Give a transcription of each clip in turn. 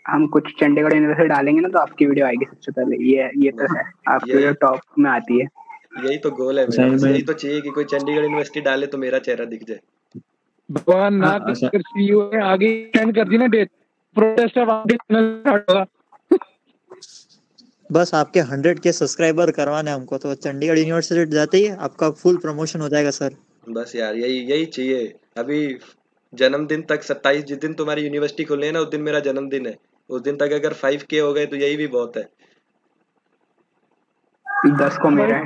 हम कुछ चंडीगढ़ यूनिवर्सिटी डालेंगे ना तो आपकी वीडियो आएगी सबसे पहले। ये तो है, आपकी वीडियो टॉप में आती है। यही तो गोल है मेरा, बस यही तो चाहिए कि कोई चंडीगढ़ यूनिवर्सिटी डाले तो मेरा चेहरा दिख जाए। भगवान ना अगर सीईओ ने आगे एक्सटेंड कर दी ना डेट, प्रोटेस्ट अब आगे स्टार्ट होगा। बस आपके 100K सब्सक्राइबर करवाने हमको, तो चंडीगढ़ यूनिवर्सिटी जाते ही आपका फुल प्रमोशन हो जाएगा सर। बस यार यही चाहिए। अभी जन्मदिन तक 27 जिस दिन तुम्हारी यूनिवर्सिटी खुले है ना उस दिन मेरा जन्मदिन है। उस दिन तक अगर 5K हो गए तो यही भी बहुत है। 10 को मेरा है।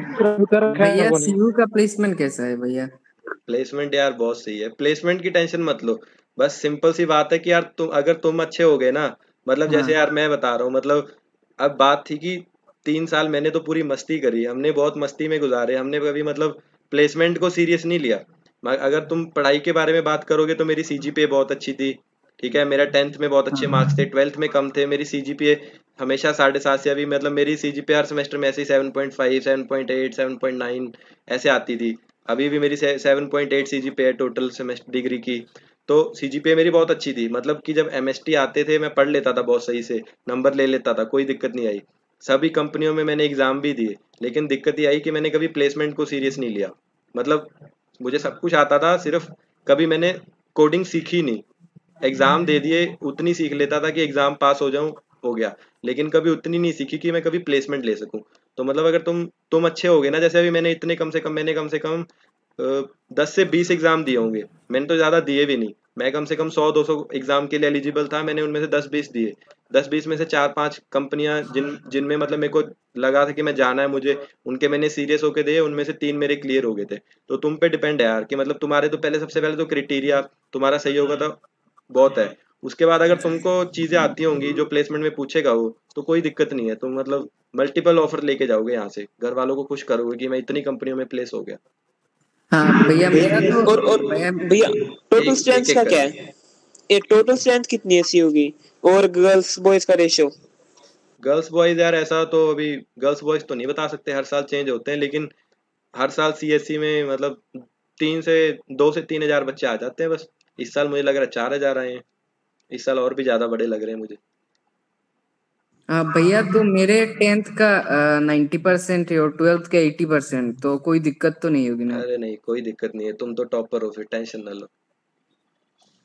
भैया सीयू का प्लेसमेंट कैसा है भैया? प्लेसमेंट यार बहुत सही है। प्लेसमेंट की टेंशन मत लो। बस सिंपल सी बात है कि यार तुम अच्छे हो गए ना, मतलब जैसे यार मैं बता रहा हूँ, मतलब अब बात थी कि 3 साल मैंने तो पूरी मस्ती करी, हमने बहुत मस्ती में गुजारे, हमने कभी मतलब प्लेसमेंट को सीरियस नहीं लिया। अगर तुम पढ़ाई के बारे में बात करोगे तो मेरी सीजीपीए बहुत अच्छी थी, ठीक है, मेरा 10th में बहुत अच्छे मार्क्स थे, 12th में कम थे, मेरी सीजीपीए हमेशा 7.5 से, अभी मतलब मेरी सीजीपीए हर सेमेस्टर में ऐसे ही 7.5 7.8 7.9 ऐसे आती थी। अभी भी मेरी 7.8 सीजीपीए है टोटल सेमेस्टर डिग्री की। तो सीजीपीए मेरी बहुत अच्छी थी, मतलब कि जब एमएसटी आते थे मैं पढ़ लेता था बहुत सही से, नंबर ले लेता था, कोई दिक्कत नहीं आई। सभी कंपनियों में मैंने एग्जाम भी दिए, लेकिन दिक्कत ये आई कि मैंने कभी प्लेसमेंट को सीरियस नहीं लिया। मतलब मुझे सब कुछ आता था, सिर्फ कभी मैंने कोडिंग सीखी नहीं। एग्जाम दे दिए, उतनी सीख लेता था कि एग्जाम पास हो जाऊं, हो गया, लेकिन कभी उतनी नहीं सीखी कि मैं कभी प्लेसमेंट ले सकूं। तो मतलब अगर तुम अच्छे हो गए ना, जैसे अभी मैंने इतने कम से कम 10 से 20 एग्जाम दिए होंगे। मैंने तो ज़्यादा दिए भी नहीं, मैं कम से कम 100-200 एग्जाम के लिए एलिजिबल था, मैंने उनमें से 10-20 दिए। 10-20 में से 4-5 कंपनियां जिनमें मतलब मेरे को लगा था कि मैं जाना है मुझे, उनके मैंने सीरियस होके दिए, उनमें से 3 मेरे क्लियर हो गए थे। तो तुम पे डिपेंड है यार कि मतलब तुम्हारे तो सबसे पहले तो क्राइटेरिया तुम्हारा सही होगा तो बहुत है। उसके बाद अगर तुमको चीजें आती होंगी जो प्लेसमेंट में पूछेगा वो, तो कोई दिक्कत नहीं है, तुम मतलब मल्टीपल ऑफर लेके जाओगे यहाँ से, घर वालों को खुश करोगे कि मैं इतनी कंपनियों में प्लेस हो गया। हाँ भैया मेरा तो और भैया टोटल स्ट्रेंथ का क्या है? एक टोटल स्ट्रेंथ कितनी ऐसी होगी, और गर्ल्स बॉयज का रेशियो? गर्ल्स बॉयज यार ऐसा तो अभी गर्ल्स बॉयज तो नहीं बता सकते, हर साल चेंज होते हैं, लेकिन हर साल सीएससी में मतलब 2 से 3 हजार बच्चे आ जाते हैं बस। इस साल मुझे लग रहा है 4 हजार आए हैं, इस साल और भी ज्यादा बड़े लग रहे हैं मुझे। भैया तो मेरे 10th का 90% है और 12th का 80%, तो कोई दिक्कत तो नहीं होगी ना? अरे नहीं, कोई दिक्कत नहीं है, तुम तो टॉपर हो, फिर टेंशन ना लो।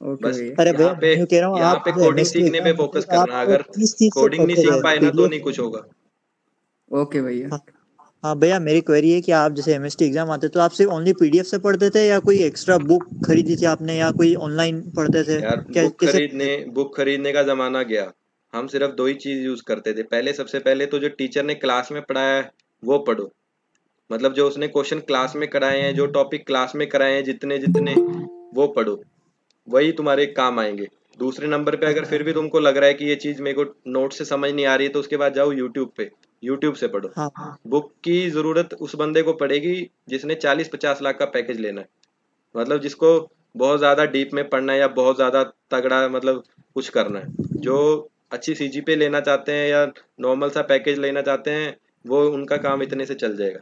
ओके बस भैया। अरे यहाँ पे मैं कह रहा हूँ, यहाँ आप पे जो कोडिंग एमएसटी सीखने पे एग्जाम फोकस होते तो करना, आप अगर किस चीज से कोडिंग नहीं पढ़ते सीख थे? पाए ना तो नहीं कुछ होगा। ओके भैया। हाँ हाँ भैया, मेरी क्वेरी है कि आप जैसे एमएसटी एग्जाम आते तो आप सिर्फ ओनली पीडीएफ से पढ़ते थे, या कोई एक्स्ट्रा बुक खरीदी थी आपने, या कोई ऑनलाइन पढ़ते थे? यार कैसे पढ़ते थे? बुक खरीदने का जमाना गया। हम सिर्फ 2 ही चीज यूज करते थे पहले। सबसे पहले तो जो टीचर ने क्लास में पढ़ाया है वो पढ़ो, मतलब जो उसने क्वेश्चन क्लास में कराए हैं, जो टॉपिक क्लास में कराए हैं जितने जितने, वो पढ़ो, वही तुम्हारे काम आएंगे। दूसरे नंबर पे अगर अच्छा। फिर भी तुमको लग रहा है कि ये चीज मेरे को नोट से समझ नहीं आ रही है, तो उसके बाद जाओ यूट्यूब पे, यूट्यूब से पढ़ो। हाँ बुक की जरूरत उस बंदे को पड़ेगी जिसने 40-50 लाख का पैकेज लेना है, मतलब जिसको बहुत ज्यादा डीप में पढ़ना है या बहुत ज्यादा तगड़ा मतलब कुछ करना है। जो अच्छी सीजी पे लेना चाहते हैं या नॉर्मल सा पैकेज लेना चाहते हैं, वो उनका काम इतने से चल जाएगा।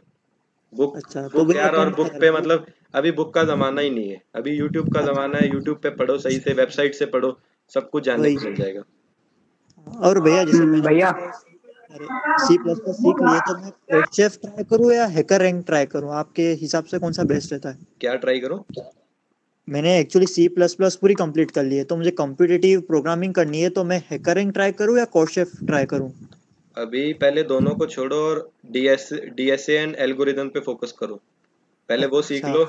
बुक अच्छा, तो बुक भैया यार, और बुक पे मतलब अभी बुक का जमाना ही नहीं है, अभी यूट्यूब का जमाना है। यूट्यूब पे पढ़ो सही से, वेबसाइट से पढ़ो, सब कुछ जानने वही। को मिल जाएगा। और भैया जैसे मैंने भैया अरे C++ सीख लिए, तो मैं कोडशेफ ट्राई करूँ या हैकर रैंक ट्राई करूँ? आपके हिसाब से कौन सा बेस्ट रहता है? क्या ट्राई करो? मैंने एक्चुअली C++ पूरी कंप्लीट कर ली है, तो मुझे कॉम्पिटिटिव प्रोग्रामिंग करनी है, तो मैं हैकर रैंक ट्राई करूँ या कोडशेफ ट्राई करूँ? अभी पहले दोनों को छोड़ो और डीएसए एंड एल्गोरिदम पे फोकस करो, पहले वो सीख अच्छा। लो।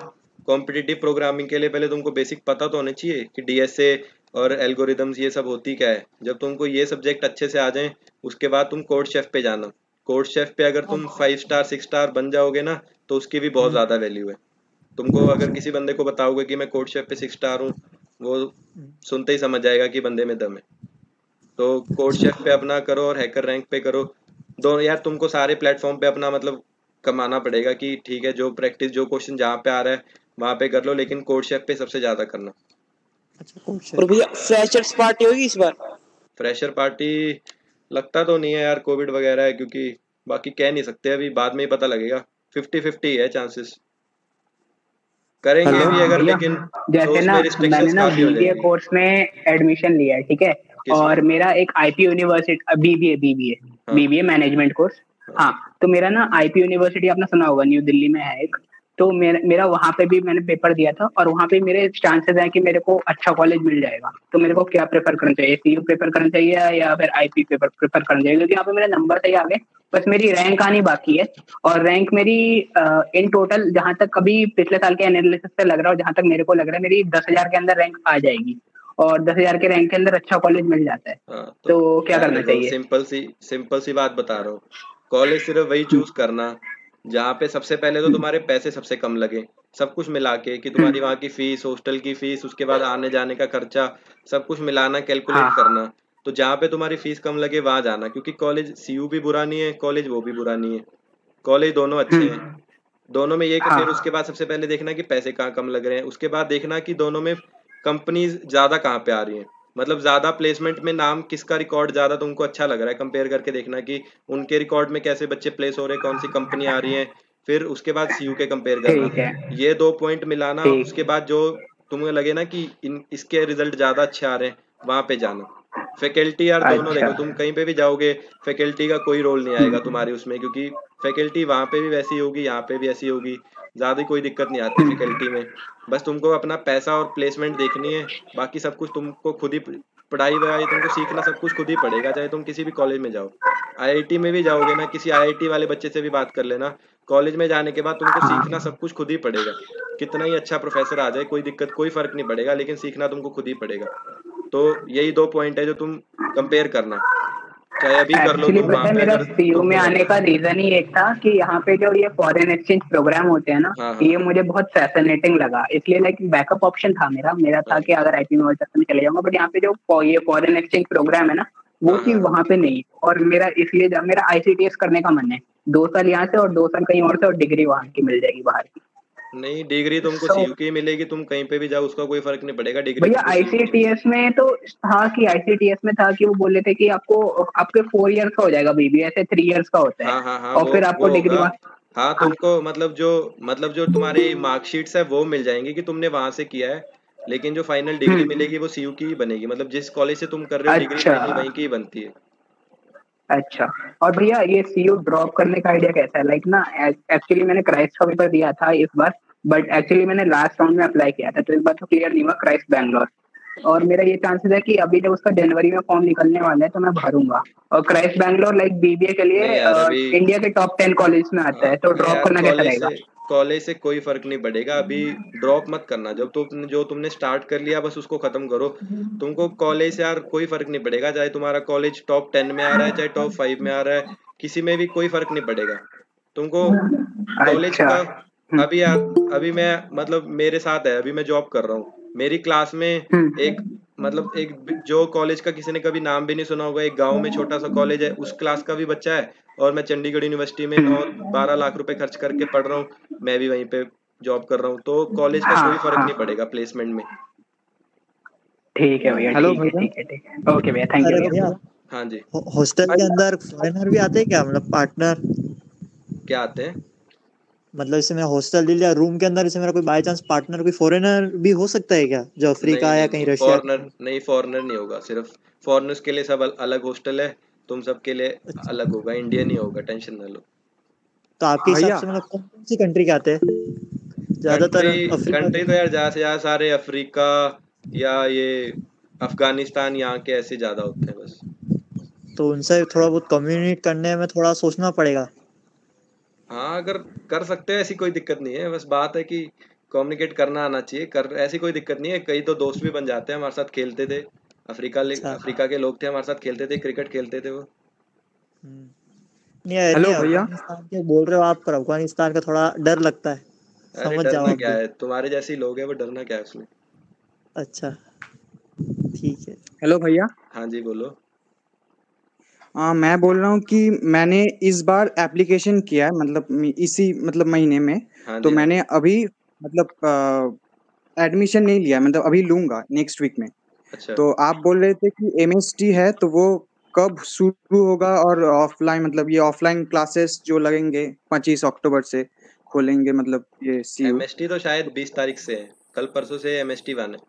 कॉम्पिटिटिव प्रोग्रामिंग के लिए पहले तुमको बेसिक पता तो होना चाहिए कि डीएसए और एल्गोरिदम्स ये सब होती क्या है। जब तुमको ये सब्जेक्ट अच्छे से आ जाएं, उसके बाद तुम कोड शेफ पे जाना। कोड शेफ पे अगर तुम 5 स्टार 6 स्टार बन जाओगे ना, तो उसकी भी बहुत ज़्यादा वैल्यू है। तुमको अगर किसी बंदे को बताओगे कि मैं कोड शेफ पे 6 स्टार हूँ, वो सुनते ही समझ जाएगा कि बंदे में दम है। तो कोड शेफ पे अपना करो और हैकर रैंक पे करो। दोनों यार, तुमको सारे प्लेटफॉर्म पे अपना मतलब कमाना पड़ेगा कि ठीक है, जो प्रैक्टिस जो क्वेश्चन जहाँ पे आ रहा है वहाँ पे कर लो, लेकिन कोड शेफ पे सबसे ज़्यादा करना। अच्छा, कोडशेफ। और भैया फ्रेशर्स पार्टी होगी इस बार? फ्रेशर पार्टी लगता तो नहीं है यार, कोविड वगैरह है, क्योंकि बाकी कह नहीं सकते, अभी बाद में ही पता लगेगा। 50-50 है चांसेस, करेंगे हेलो भी अगर, भैया, लेकिन तो जैसे ना उसमें मैंने रिस्ट्रिक्शंस ना काफ़ी हो बीबीए जाएंगी। कोर्स में एडमिशन लिया है, ठीक है, और मेरा एक IP university BBA management course. हाँ, तो मेरा ना आईपी यूनिवर्सिटी आपने सुना होगा, न्यू दिल्ली में है एक। तो मेरा वहां पे भी मैंने पेपर दिया था, और वहां पे मेरे चांसेस हैं कि मेरे को अच्छा कॉलेज मिल जाएगा। तो मेरे को क्या प्रेफर करना चाहिए, सीयू प्रेफर करना चाहिए या फिर आईपी प्रेफर करना चाहिए? क्योंकि यहाँ पे मेरे नंबर सही आ गए, बस मेरी रैंक आनी बाकी है। और रैंक मेरी इन टोटल जहां तक अभी पिछले साल के एनालिसिस से लग रहा है, और जहां तक मेरे को लग रहा है, मेरी 10,000 के अंदर रैंक आ जाएगी, और 10,000 के रैंक के अंदर अच्छा कॉलेज मिल जाता है। हाँ, तो क्या करना देखो, चाहिए? सिंपल सी बात बता रहा हूँ। कॉलेज सिर्फ वही चूज करना जहाँ पे सबसे पहले तो तुम्हारे पैसे सबसे कम लगे, सब कुछ मिला के, कि तुम्हारी वहाँ की फीस, हॉस्टल की फीस, उसके बाद आने जाने का खर्चा, सब कुछ मिलाना, कैलकुलेट हाँ करना। तो जहाँ पे तुम्हारी फीस कम लगे वहां जाना, क्योंकि कॉलेज सीयू भी बुरा नहीं है, कॉलेज वो भी बुरा नहीं है, कॉलेज दोनों अच्छे हैं। दोनों में ये कि हाँ फिर उसके बाद सबसे पहले देखना कि पैसे कहाँ कम लग रहे हैं, उसके बाद देखना कि दोनों में कंपनीज ज्यादा कहाँ पे आ रही हैं, मतलब ज्यादा प्लेसमेंट में नाम किसका रिकॉर्ड ज्यादा तुमको अच्छा लग रहा है, कंपेयर करके देखना कि उनके रिकॉर्ड में कैसे बच्चे प्लेस हो रहे हैं, कौन सी कंपनी आ रही है। फिर उसके बाद सीयू के कंपेयर करना, ठीक है। ये 2 पॉइंट मिलाना। ठीक। उसके बाद जो तुम्हें लगे ना कि इसके रिजल्ट ज्यादा अच्छे आ रहे हैं, वहां पे जाना। फैकल्टी यार दोनों अच्छा। देखो, तुम कहीं पे भी जाओगे फैकल्टी का कोई रोल नहीं आएगा तुम्हारी उसमें, क्योंकि फैकल्टी वहां पे भी वैसी होगी, यहाँ पे भी ऐसी होगी, ज्यादा कोई दिक्कत नहीं आती फैकल्टी में। बस तुमको अपना पैसा और प्लेसमेंट देखनी है, बाकी सब कुछ तुमको खुद ही, पढ़ाई वढ़ाई तुमको सीखना सब कुछ खुद ही पड़ेगा, चाहे तुम किसी भी कॉलेज में जाओ। आईआईटी में भी जाओगे ना, किसी आईआईटी वाले बच्चे से भी बात कर लेना, कॉलेज में जाने के बाद तुमको हाँ सीखना सब कुछ खुद ही पड़ेगा। कितना ही अच्छा प्रोफेसर आ जाए, कोई दिक्कत, कोई फर्क नहीं पड़ेगा, लेकिन सीखना तुमको खुद ही पड़ेगा। तो यही 2 पॉइंट है जो तुम कंपेयर करना, चाहे अभी कर लो एक्चुअली तुम पता वहां है, पे मेरा अगर सीयू में तुमको आने लगता का है। रीजन ही एक था कि यहाँ पे जो ये फॉरेन एक्सचेंज प्रोग्राम होते हैं ना, हाँ हाँ ये मुझे बहुत फैसिनेटिंग लगा, इसलिए लाइक बैकअप ऑप्शन था मेरा था हाँ कि अगर आईपी में हो सकता मैं चले जाऊंगा, बट यहाँ पे जो ये फॉरेन एक्सचेंज प्रोग्राम है ना, वो हाँ चीज हाँ। वहां पे नहीं है। और मेरा इसलिए मेरा आईसीटीएस करने का मन है, 2 साल यहाँ से और 2 साल कहीं और से, और डिग्री वहां की मिल जाएगी बाहर की। नहीं, डिग्री तुमको So, सीयू की ही मिलेगी, तुम कहीं पे भी जाओ उसका कोई फर्क नहीं पड़ेगा, डिग्री भैया तुमको सीयू की आईसीटीएस मिलेगी। में तो था कि आईसीटीएस में था कि वो बोले थे कि आपको आपके 4 इयर्स का हो जाएगा, बीबीए ऐसे 3 इयर्स का होता है, हाँ हाँ हाँ, और फिर वो आपको डिग्री होगा। वहां। हाँ, हाँ तुमको मतलब जो तुम्हारी मार्कशीट्स है वो मिल जाएंगी कि तुमने वहां से किया है, लेकिन जो फाइनल डिग्री मिलेगी वो सीयू की ही बनेगी, मतलब जिस कॉलेज से तुम कर रहे हो डिग्री अच्छा फाइनल वहीं की ही बनती है। अच्छा। और भैया ये सीयू ड्रॉप करने का आइडिया कैसा है? लाइक ना, एक्चुअली मैंने क्राइस्ट का पेपर दिया था इस बार, बट एक्चुअली मैंने लास्ट राउंड में अप्लाई किया था, तो इस बार तो क्लियर नहीं हुआ क्राइस्ट बैंगलोर। और मेरा ये चांसेस है कि अभी जब उसका जनवरी में फॉर्म निकलने वाला है तो मैं भरूंगा। और क्राइस्ट बैंगलोर लाइक बीबीए के लिए नहीं यार, अभी इंडिया के टॉप 10 कॉलेज में आता है, तो नहीं ड्रॉप यार, करना कैसा रहेगा? कॉलेज से कोई फर्क नहीं पड़ेगा, अभी ड्रॉप मत करना। जब जो तुमने स्टार्ट कर लिया बस उसको खत्म करो। तुमको कॉलेज से यार कोई फर्क नहीं पड़ेगा, चाहे तुम्हारा कॉलेज टॉप 10 में आ रहा है, चाहे टॉप 5 में आ रहा है, किसी में भी कोई फर्क नहीं पड़ेगा तुमको। कॉलेज अच्छा। का अभी यार, अभी मैं मतलब मेरे साथ है, अभी मैं जॉब कर रहा हूँ, मेरी क्लास में एक, मतलब एक जो कॉलेज का किसी ने कभी नाम भी नहीं सुना होगा, एक गांव में छोटा सा कॉलेज है, उस क्लास का भी बच्चा है, और मैं चंडीगढ़ यूनिवर्सिटी में 9-12 लाख रुपए खर्च करके पढ़ रहा हूँ, मैं भी वहीं पे जॉब कर रहा हूँ, तो कॉलेज का हाँ कोई फर्क हाँ, नहीं पड़ेगा प्लेसमेंट में। ठीक है भैया, हेलो ठीक है भैया। ठीक है ठीक है, ओके भैया, थैंक यू अरे भैया। भैया, हाँ जी। हॉस्टल के अंदर फॉरेनर भी आते हैं क्या, मतलब पार्टनर? क्या आते हैं? मतलब जैसे मैं हॉस्टल ले लिया, रूम के अंदर जैसे मेरा कोई बाय चांस पार्टनर कोई फॉरेनर भी हो सकता है क्या, जो नहीं अफ्रीका या नहीं कहीं नहीं, रशिया का फॉरनर हो? नहीं, फॉरनर नहीं होगा, सिर्फ फॉरनर्स के लिए सब अलग हॉस्टल है, तुम सबके लिए अच्छा, अलग होगा, इंडियन ही होगा, टेंशन ना लो। तो आपके हिसाब भैया से मतलब कौन कौन सी कंट्री के आते हैं ज्यादातर? कंट्री अफ्रीका कंट्री के? तो यार ज्यादा से ज्यादा सारे अफ्रीका या ये अफगानिस्तान, यहाँ के ऐसे ज्यादा होते हैं बस। तो उनसे थोड़ा बहुत कम्युनिकेट करने में थोड़ा सोचना पड़ेगा। हाँ, अगर कर सकते हैं ऐसी कोई दिक्कत नहीं है, बस बात है कि कम्युनिकेट करना आना चाहिए, कर ऐसी कोई दिक्कत नहीं है, कई तो दोस्त भी बन जाते हैं, हमारे साथ खेलते थे, अच्छा। अफ्रीका के लोग थे हमारे साथ, खेलते थे, क्रिकेट खेलते थे वो। हम्म। नहीं नहीं, हेलो भैया। अफगानिस्तान के बोल रहे हो आप, पर अफगानिस्तान का थोड़ा डर लगता है, अरे समझ जाओ डरना आप क्या भी। है, तुम्हारे जैसे ही लोग हैं, वो डरना क्या है उसमें। अच्छा, ठीक है। हेलो भैया। हाँ जी, बोलो। मैं बोल रहा हूँ कि मैंने इस बार एप्लीकेशन किया है, मतलब इसी मतलब महीने में। हाँ तो जी हाँ जी। मैंने अभी मतलब एडमिशन नहीं लिया, मतलब अभी लूंगा नेक्स्ट वीक में। अच्छा, तो आप बोल रहे थे कि एमएसटी है, तो वो कब शुरू होगा, और ऑफलाइन मतलब ये ऑफलाइन क्लासेस जो लगेंगे 25 अक्टूबर से खोलेंगे, मतलब ये सीयू। एमएसटी तो शायद 20 तारीख से है, कल परसों से एमएसटी वन है।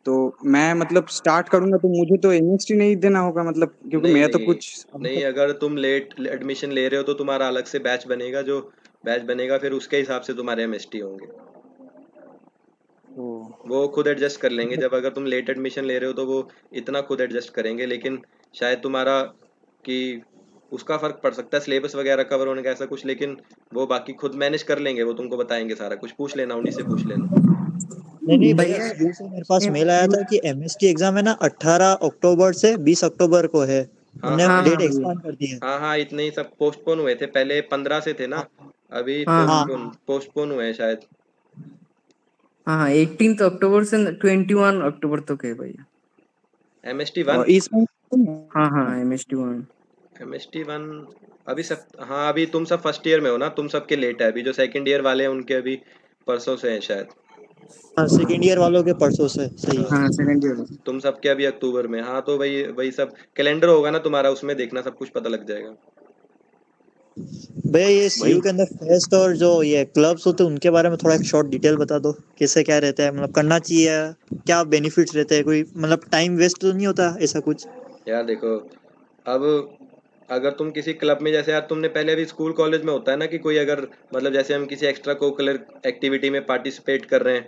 तो मैं मतलब स्टार्ट करूंगा तो मुझे तो एमएसटी नहीं देना होगा मतलब, क्योंकि नहीं मेरा तो नहीं कुछ अभी नहीं, तक। अगर तुम लेट एडमिशन ले रहे हो तो तुम्हारा अलग से बैच बनेगा, जो बैच बनेगा फिर उसके हिसाब से तुम्हारे एमएसटी होंगे। ओ, वो खुद एडजस्ट कर लेंगे। जब अगर तुम लेट एडमिशन ले रहे हो तो वो इतना खुद एडजस्ट करेंगे, लेकिन शायद तुम्हारा कि उसका फर्क पड़ सकता है सिलेबस वगैरह कवर होने का, ऐसा कुछ। लेकिन वो बाकी खुद मैनेज कर लेंगे, वो तुमको बताएंगे सारा कुछ। पूछ लेना, उन्हीं से पूछ लेना। नहीं नहीं भैया, भैया स्कूल से मेरे पास मेल आया था कि एमएसटी एग्जाम है ना 18 अक्टूबर से 20 अक्टूबर को है। हाँ उनने हाँ हाँ डेट हाँ भैया एक्सपांड कर दी है। हाँ हाँ, इतने ही सब पोस्टपोन हुए थे, पहले 15 से थे ना, अभी हाँ हाँ हाँ पोस्टपोन हुए हैं शायद। हाँ हाँ 18 अक्टूबर से 21 अक्टूबर तक है भैया। एमएसटी और 1 इसमें हाँ हाँ MST1। एमएसटी 1 अभी सब, हाँ अभी तुम सब फर्स्ट ईयर में हो ना, तुम सबके लेट है। अभी जो सेकंड ईयर वाले हैं उनके अभी परसों से हैं शायद। हाँ, सेकेंड ईयर वालों के परसों से, सही है। हाँ सेकंड ईयर। तुम सबके अभी अक्टूबर में। हाँ तो वही वही सब कैलेंडर होगा ना तुम्हारा, उसमें देखना, सब कुछ पता लग जाएगा। भैया ये सीयू वही के अंदर फेस्ट और जो ये क्लब्स होते हैं उनके बारे में थोड़ा एक शॉर्ट डिटेल बता दो, कैसे क्या रहता है, मतलब करना चाहिए, क्या बेनिफिट्स रहते हैं, कोई मतलब टाइम वेस्ट तो नहीं होता ऐसा कुछ? यार देखो, अब अगर तुम किसी क्लब में, जैसे यार तुमने पहले भी स्कूल कॉलेज में होता है ना कि कोई अगर, मतलब जैसे हम किसी एक्स्ट्रा कोकुलर एक्टिविटी में पार्टिसिपेट कर रहे हैं,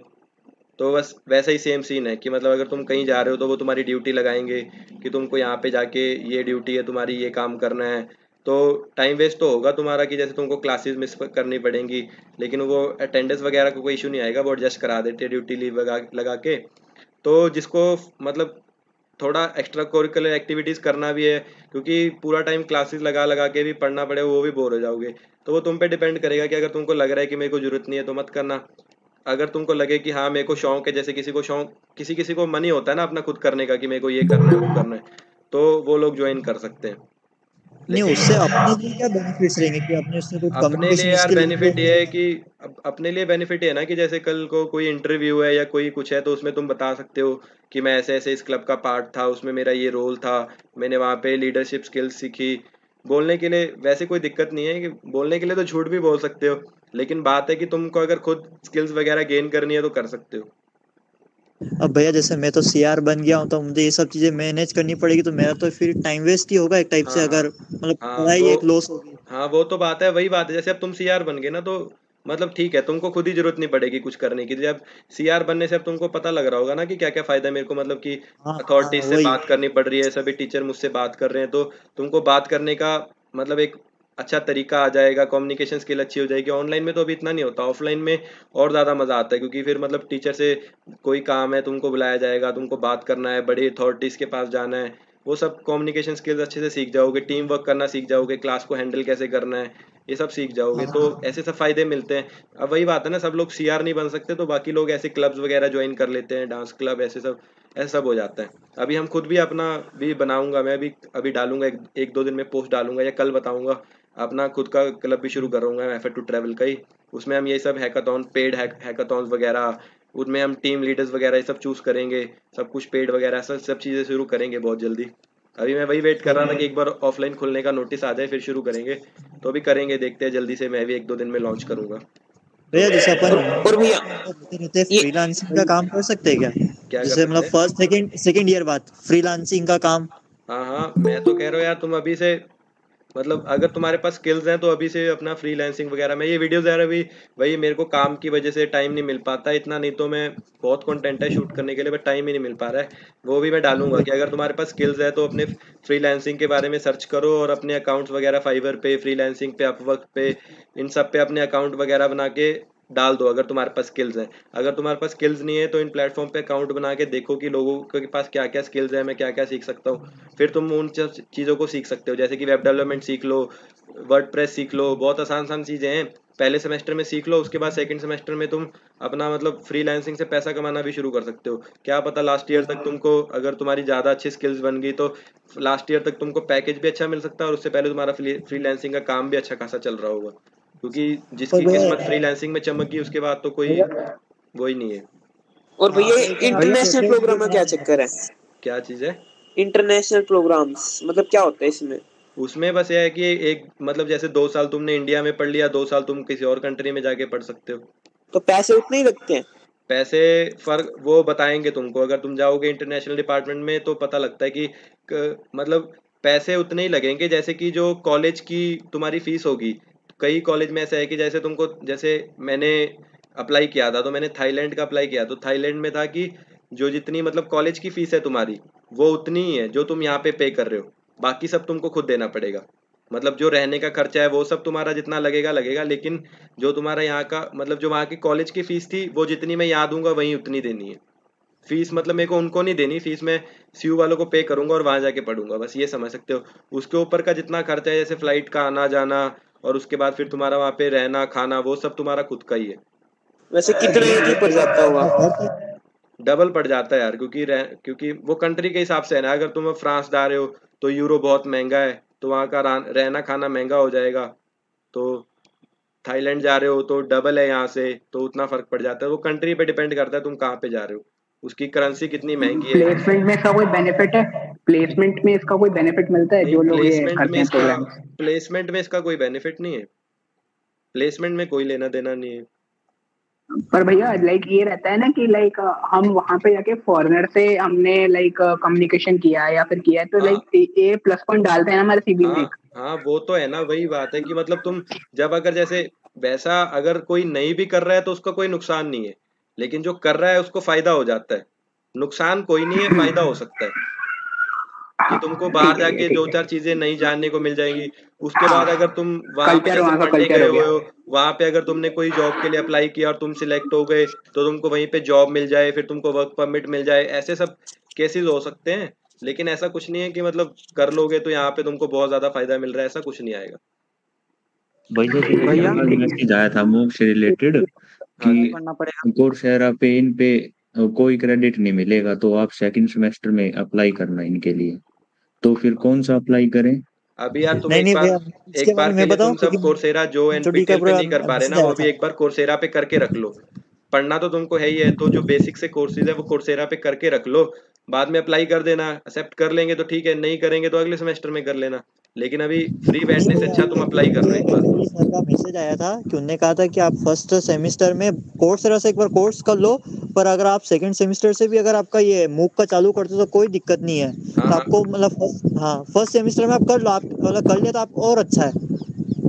तो बस वैसा ही सेम सीन है कि मतलब अगर तुम कहीं जा रहे हो तो वो तुम्हारी ड्यूटी लगाएंगे कि तुमको यहाँ पे जाके ये ड्यूटी है तुम्हारी, ये काम करना है। तो टाइम वेस्ट तो होगा तुम्हारा कि जैसे तुमको क्लासेस मिस करनी पड़ेंगी, लेकिन वो अटेंडेंस वगैरह का कोई इशू नहीं आएगा, वो एडजस्ट करा देते हैं ड्यूटी लीव लगा के। तो जिसको मतलब थोड़ा एक्स्ट्रा करिकुलर एक्टिविटीज़ करना भी है, क्योंकि पूरा टाइम क्लासेस लगा लगा के भी पढ़ना पड़े, वो भी बोर हो जाओगे। तो वो तुम पे डिपेंड करेगा कि अगर तुमको लग रहा है कि मेरे को ज़रूरत नहीं है तो मत करना। अगर तुमको लगे कि हाँ मेरे को शौक है, जैसे किसी को शौक, किसी किसी को मन ही होता है ना अपना खुद करने का कि मेरे को ये करना है वो करना है, तो वो लोग ज्वाइन कर सकते हैं। नहीं, लेकिन उससे अपने लिए क्या बेनिफिट्स रहेंगे कि अपने उससे कुछ अपने लिए कम्युनिकेशन यार स्किल बेनिफिट इम्प्रूव ये है होगा? कि अपने लिए बेनिफिट ये है ना कि जैसे कल को कोई इंटरव्यू है या कोई कुछ है, तो उसमें तुम बता सकते हो कि मैं ऐसे ऐसे इस क्लब का पार्ट था, उसमें मेरा ये रोल था, मैंने वहाँ पे लीडरशिप स्किल्स सीखी। बोलने के लिए वैसे कोई दिक्कत नहीं है, कि बोलने के लिए तो झूठ भी बोल सकते हो, लेकिन बात है कि तुमको अगर खुद स्किल्स वगैरह गेन करनी है तो कर सकते हो। अब भैया जैसे मैं तो सीआर बन गया हूँ तो मुझे ये सब चीजें मैनेज करनी पड़ेगी, तो मेरा तो फिर टाइम वेस्ट ही होगा एक टाइप से, हाँ हाँ अगर मतलब हाँ पढ़ाई वो एक लॉस होगी। हाँ वो तो बात है, वही बात है। जैसे अब तुम सीआर बन गए ना, तो मतलब ठीक है, तुमको खुद ही जरूरत नहीं पड़ेगी कुछ करने की। जब सीआर बनने से अब तुमको पता लग रहा होगा ना कि क्या क्या फायदा है मेरे को, मतलब कि हाँ हाँ अथॉरिटीज से वही। बात करनी पड़ रही है, सभी टीचर मुझसे बात कर रहे हैं, तो तुमको बात करने का मतलब एक अच्छा तरीका आ जाएगा, कम्युनिकेशन स्किल अच्छी हो जाएगी। ऑनलाइन में तो अभी इतना नहीं होता, ऑफलाइन में और ज़्यादा मज़ा आता है, क्योंकि फिर मतलब टीचर से कोई काम है, तुमको बुलाया जाएगा, तुमको बात करना है, बड़ी अथॉरिटीज़ के पास जाना है, वो सब कम्युनिकेशन स्किल्स अच्छे से सीख जाओगे, टीम वर्क करना सीख जाओगे, क्लास को हैंडल कैसे करना है, ये सब सीख जाओगे। तो हाँ ऐसे सब फायदे मिलते हैं। अब वही बात है ना, सब लोग सीआर नहीं बन सकते, तो बाकी लोग ऐसे क्लब्स वगैरह ज्वाइन कर लेते हैं, डांस क्लब, ऐसे सब हो जाता है। अभी हम खुद भी अपना भी बनाऊंगा, मैं भी अभी डालूंगा, एक दो दिन में पोस्ट डालूंगा या कल बताऊंगा। अपना खुद का क्लब भी शुरू करूंगा, एफर्ट टू ट्रैवल का ही। उसमें हम ये सब हैकाथॉन, पेड हैकाथॉन्स वगैरह, उनमें हम टीम लीडर्स वगैरह ये सब चूज करेंगे, सब कुछ पेड वगैरह सब सब चीज़ें शुरू करेंगे बहुत जल्दी। अभी मैं वही वेट कर रहा था कि एक बार ऑफलाइन खुलने का नोटिस आ जाए फिर शुरू करेंगे। तो अभी करेंगे, देखते हैं, जल्दी से मैं भी एक दो दिन में लॉन्च करूंगा। तो भैया, जैसे अपन और भैया रहते रहते ये फ्रीलांसिंग का काम कर सकते हैं क्या? क्या कर जैसे मतलब सकते हैं? फर्स्ट सेकंड सेकंड ईयर बाद फ्रीलांसिंग का काम। हाँ हाँ, मैं तो कह रहा हूँ यार, तुम अभी से मतलब अगर तुम्हारे पास स्किल्स हैं तो अभी से अपना फ्रीलांसिंग वगैरह में ये वीडियोस यार, अभी वही मेरे को काम की वजह से टाइम नहीं मिल पाता इतना, नहीं तो मैं बहुत कंटेंट है शूट करने के लिए, बट टाइम ही नहीं मिल पा रहा है। वो भी मैं डालूंगा कि अगर तुम्हारे पास स्किल्स है तो अपने फ्रीलांसिंग के बारे में सर्च करो, और अपने अकाउंट्स वगैरह फाइवर पे, फ्रीलांसिंग पे, अपवर्क पे, इन सब पे अपने अकाउंट वगैरह बना के डाल दो अगर तुम्हारे पास स्किल्स हैं। अगर तुम्हारे पास स्किल्स नहीं है तो इन प्लेटफॉर्म पे अकाउंट बना के देखो कि लोगों के पास क्या क्या स्किल्स है, मैं क्या क्या सीख सकता हूँ। फिर तुम उन चीज़ों को सीख सकते हो, जैसे कि वेब डेवलपमेंट सीख लो, वर्डप्रेस सीख लो, बहुत आसान आसान चीज़ें हैं। पहले सेमेस्टर में सीख लो, उसके बाद सेकंड सेमेस्टर में तुम अपना मतलब फ्रीलांसिंग से पैसा कमाना भी शुरू कर सकते हो। क्या पता लास्ट ईयर तक तुमको, अगर तुम्हारी ज़्यादा अच्छी स्किल्स बन गई तो लास्ट ईयर तक तुमको पैकेज भी अच्छा मिल सकता है, और उससे पहले तुम्हारा फ्रीलांसिंग का काम भी अच्छा खासा चल रहा होगा। क्योंकि और जिसकी किस्मत भैया फ्रीलांसिंग में चमक गई उसके बाद तो कोई वो ही नहीं है। और हाँ, भैया भैया क्या भैया इंटरनेशनल प्रोजेक्ट भी प्रोग्राम का क्या बनाना है। चक्कर है? क्या चीज़ है? इंटरनेशनल प्रोग्राम्स मतलब क्या होता है इसमें? उसमें बस यह है कि एक मतलब जैसे 2 साल तुमने इंडिया में पढ़ लिया, 2 साल तुम किसी और कंट्री में जाके पढ़ सकते हो। तो पैसे उतने ही लगते हैं? पैसे फर्क वो बताएंगे तुमको। अगर तुम जाओगे इंटरनेशनल डिपार्टमेंट में तो पता लगता है कि मतलब पैसे उतने ही लगेंगे जैसे कि जो कॉलेज की तुम्हारी फीस होगी। कई कॉलेज में ऐसा है कि जैसे तुमको, जैसे मैंने अप्लाई किया था तो मैंने थाईलैंड का अप्लाई किया, तो थाईलैंड में था कि जो जितनी मतलब कॉलेज की फीस है तुम्हारी वो उतनी ही है जो तुम यहाँ पे कर रहे हो, बाकी सब तुमको खुद देना पड़ेगा। मतलब जो रहने का खर्चा है वो सब तुम्हारा जितना लगेगा लगेगा, लेकिन जो तुम्हारा यहाँ का मतलब जो वहाँ की कॉलेज की फीस थी वो जितनी मैं यहाँ दूंगा वही उतनी देनी है। फीस मतलब मेरे को उनको नहीं देनी, फीस मैं सीयू वालों को पे करूंगा और वहां जाके पढ़ूंगा, बस ये समझ सकते हो। उसके ऊपर का जितना खर्चा है जैसे फ्लाइट का आना जाना और उसके बाद फिर तुम्हारा वहाँ पे रहना खाना वो सब तुम्हारा खुद का ही है। वैसे कितना ये पड़ जाता होगा? डबल पड़ जाता है यार, क्योंकि वो कंट्री के हिसाब से है ना। अगर तुम फ्रांस जा रहे हो तो यूरो बहुत महंगा है, तो वहाँ का रहना खाना महंगा हो जाएगा। तो थाईलैंड जा रहे हो तो डबल है यहाँ से, तो उतना फर्क पड़ जाता है। वो कंट्री पे डिपेंड करता है तुम कहाँ पे जा रहे हो, उसकी करेंसी कितनी महंगी है। प्लेसमेंट में इसका कोई बेनिफिट है? प्लेसमेंट में इसका कोई बेनिफिट मिलता है नहीं, जो लोग ये करते हैं प्रोग्राम्स? प्लेसमेंट में इसका कोई बेनिफिट नहीं है। प्लेसमेंट में कोई लेना देना नहीं है। पर भैया लाइक ये रहता है ना कि लाइक हम वहां पे जाके फॉरेनर से हमने लाइक कम्युनिकेशन किया है या फिर किया है तो हाँ लाइक ये प्लस पॉइंट डालते हैं ना हमारे सीवी में हाँ एक। हाँ, वो तो है ना। वही बात है कि मतलब तुम जब अगर जैसे वैसा अगर कोई नहीं भी कर रहा है तो उसका कोई नुकसान नहीं है, लेकिन जो कर रहा है उसको फायदा हो जाता है। नुकसान कोई नहीं है, फायदा हो सकता है कि तुमको बाहर ठीक है भैया जाके दो ठीक है। चार चीजें नई जानने को मिल जाएंगी। उसके बाद अगर तुम वहां पे कल्चर जैसे वहाँ का पढ़ने कल्चर गए हो हुए गया। हो, वहां पे अगर तुमने कोई जॉब के लिए अप्लाई किया और तुम सिलेक्ट हो गए तो तुमको वहीं पे जॉब मिल जाए, फिर तुमको वर्क परमिट मिल जाए, ऐसे सब केसेस हो सकते हैं। लेकिन ऐसा कुछ नहीं है कि मतलब कर लोगे तो यहाँ पे तुमको बहुत ज्यादा फायदा मिल रहा है, ऐसा कुछ नहीं आएगा। भैया ठीक है जैसे भैया कल ठीक है। मैसेज आया था मूव से रिलेटेड हाँ कि जी। करना पड़ेगा। कोर्सेरा पे इन पे कोई क्रेडिट नहीं मिलेगा, तो आप सेकंड सेमेस्टर में अप्लाई करना इनके लिए। तो फिर कौन सा अप्लाई करें? अभी यार तुम नहीं नहीं भैया, इसके एक बारे बार में के मैं लिए बताऊं तुम सब क्योंकि कोर्सेरा जो एचओडी का एनपीटीएल पे पूरा नहीं कर पा रहे मैसेज ना, आया वो भी था। एक बार कोर्सेरा पे करके रख लो। पढ़ना तो तुमको है ही है, तो जो बेसिक से कोर्सेज है वो कोर्सेरा पे करके रख लो। बाद में अप्लाई कर देना, एक्सेप्ट कर लेंगे तो ठीक है, नहीं करेंगे तो अगले सेमेस्टर में कर लेना। लेकिन अभी फ्री नहीं बैठने से भैया, अच्छा तुम अप्लाई कर लो मुझे एक बार। एचओडी सर का मैसेज आया था कि उन्होंने कहा था कि आप फर्स्ट सेमेस्टर में कोर्सेरा से एक बार कोर्स कर लो, पर अगर आप सेकंड सेमेस्टर से भी अगर आपका ये मूक का चालू करते हो तो कोई दिक्कत नहीं है। हाँ तो हाँ आपको मतलब फर्स्ट सेमेस्टर में आप कर लो, आप मतलब कर लिया तो आप और अच्छा है।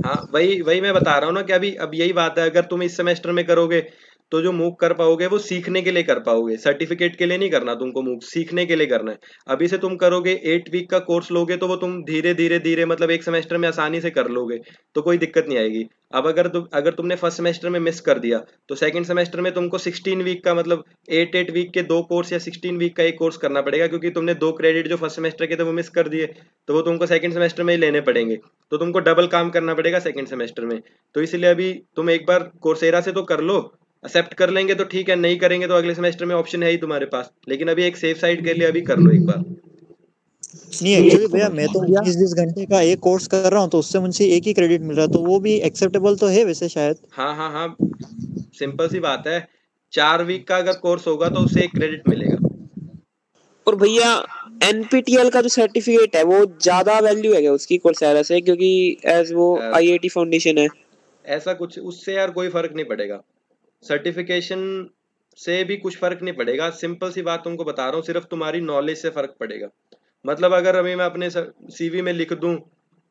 हाँ, वही वही मैं बता रहा हूँ ना कि अभी अब यही बात है। अगर तुम इस सेमेस्टर में करोगे तो जो मूव कर पाओगे वो सीखने के लिए कर पाओगे, सर्टिफिकेट के लिए नहीं करना तुमको। मूव सीखने के लिए करना है। अभी से तुम करोगे 8 वीक का कोर्स लोगे तो वो तुम धीरे धीरे धीरे मतलब एक सेमेस्टर में आसानी से कर लोगे, तो कोई दिक्कत नहीं आएगी। अब अगर तुमने फर्स्ट सेमेस्टर में मिस कर दिया तो सेकंड सेमेस्टर में तुमको 16 वीक का मतलब 8 वीक के 2 कोर्स या 16 वीक का एक कोर्स करना पड़ेगा, क्योंकि तुमने 2 क्रेडिट जो फर्स्ट सेमेस्टर के थे वो मिस कर दिए, तो वो तुमको सेकंड सेमेस्टर में ही लेने पड़ेंगे। तो तुमको डबल काम करना पड़ेगा सेकंड सेमेस्टर में। तो इसलिए अभी तुम एक बार कोर्सेरा से तो कर लो, एक्सेप्ट कर लेंगे तो ठीक है, नहीं करेंगे तो अगले सेमेस्टर में ऑप्शन है ही तुम्हारे पास। लेकिन अभी एक सेफ साइड के लिए अभी कर लो एक बार। नहीं एक्चुअली भैया, मैं तो भैया 19-20 घंटे का एक कोर्स कर रहा हूँ तो उससे मुझे एक ही क्रेडिट मिल रहा है, तो वो भी एक्सेप्टेबल तो है वैसे शायद। हाँ हाँ हाँ, सिंपल सी बात है। 4 वीक का अगर कोर्स होगा तो उससे 1 क्रेडिट मिलेगा। और भैया एनपीटीएल का जो सर्टिफिकेट है वो ज्यादा वैल्यू है क्या उसकी कोर्सेरा से, क्योंकि एज वो अ, आईआईटी फाउंडेशन है? ऐसा कुछ उससे यार कोई फर्क नहीं पड़ेगा। सर्टिफिकेशन से भी कुछ फर्क नहीं पड़ेगा। सिंपल सी बात तुमको बता रहा हूँ, सिर्फ तुम्हारी नॉलेज से फर्क पड़ेगा। मतलब अगर अभी मैं अपने सीवी में लिख दूं